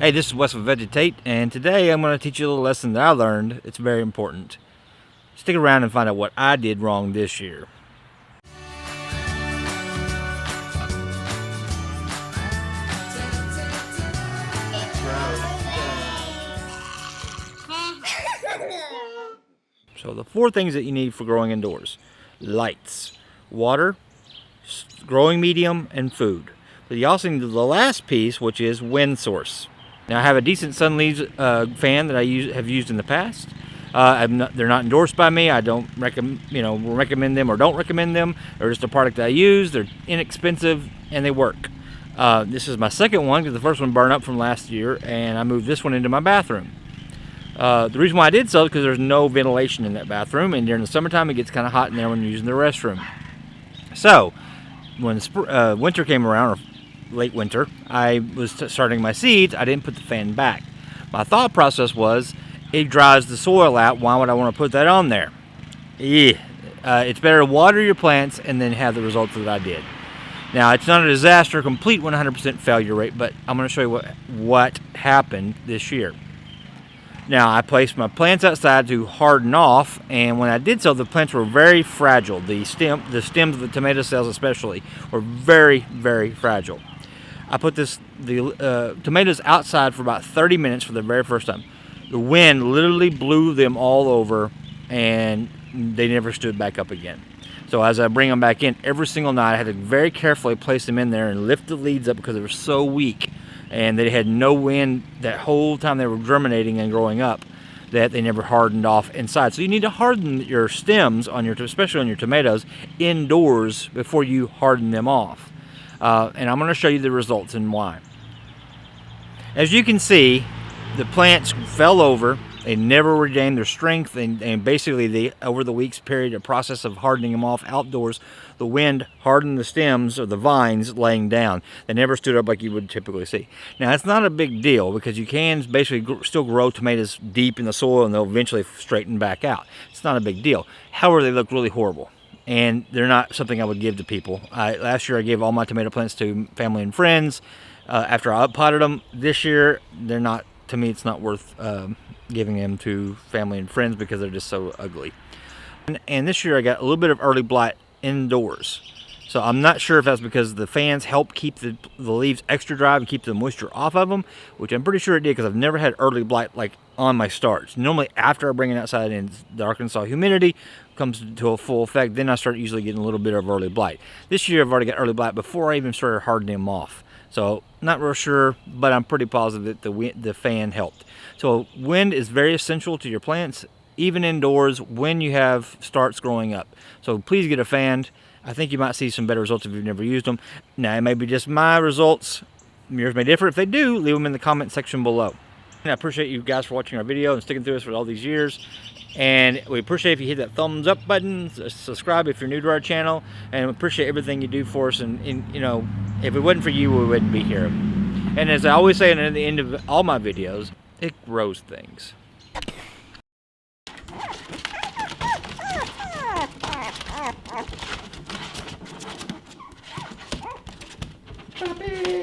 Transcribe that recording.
Hey, this is Wes with Vegetate, and today I'm going to teach you a little lesson that I learned. It's very important. Stick around and find out what I did wrong this year. So the 4 things that you need for growing indoors: lights, water, growing medium, and food. But you also need the last piece, which is wind source. Now I have a decent sun leaves fan that I have used in the past. They're not endorsed by me. I don't recommend them or don't recommend them. They're just a product that I use. They're inexpensive and they work. This is my second one because the first one burned up from last year, and I moved this one into my bathroom. The reason why I did so is because there's no ventilation in that bathroom, and during the summertime it gets kind of hot in there when you're using the restroom. So when winter came around, or late winter, I was starting my seeds. I didn't put the fan back. My thought process was, it dries the soil out. Why would I want to put that on there? It's better to water your plants and then have the results that I did. Now, it's not a disaster, complete 100% failure rate, but I'm going to show you what happened this year. Now, I placed my plants outside to harden off, and when I did so, the plants were very fragile. The stems of the tomato cells especially were very, very fragile. I put the tomatoes outside for about 30 minutes for the very first time. The wind literally blew them all over, and they never stood back up again. So as I bring them back in every single night, I had to very carefully place them in there and lift the leaves up because they were so weak, and they had no wind that whole time they were germinating and growing up, that they never hardened off inside. So you need to harden your stems, especially on your tomatoes, indoors before you harden them off. And I'm going to show you the results and why. As you can see, the plants fell over. They never regained their strength, and basically over the weeks period, a process of hardening them off outdoors, the wind hardened the stems or the vines laying down. They never stood up like you would typically see. Now, it's not a big deal because you can basically still grow tomatoes deep in the soil and they'll eventually straighten back out. It's not a big deal. However, they look really horrible, and they're not something I would give to people. Last year I gave all my tomato plants to family and friends after I potted them. This year, they're not, to me, it's not worth giving them to family and friends because they're just so ugly. And this year I got a little bit of early blight indoors. So I'm not sure if that's because the fans help keep the leaves extra dry and keep the moisture off of them, which I'm pretty sure it did because I've never had early blight like on my starts. Normally after I bring it outside and the Arkansas humidity comes to a full effect, then I start usually getting a little bit of early blight. This year I've already got early blight before I even started hardening them off. So not real sure, but I'm pretty positive that the fan helped. So wind is very essential to your plants, even indoors when you have starts growing up. So please get a fan. I think you might see some better results if you've never used them. Now, it may be just my results. Yours may differ. If they do, leave them in the comment section below. And I appreciate you guys for watching our video and sticking through us for all these years. And we appreciate if you hit that thumbs up button, subscribe if you're new to our channel, and we appreciate everything you do for us. And you know, if it wasn't for you, we wouldn't be here. And as I always say at the end of all my videos, it grows things. Puppy!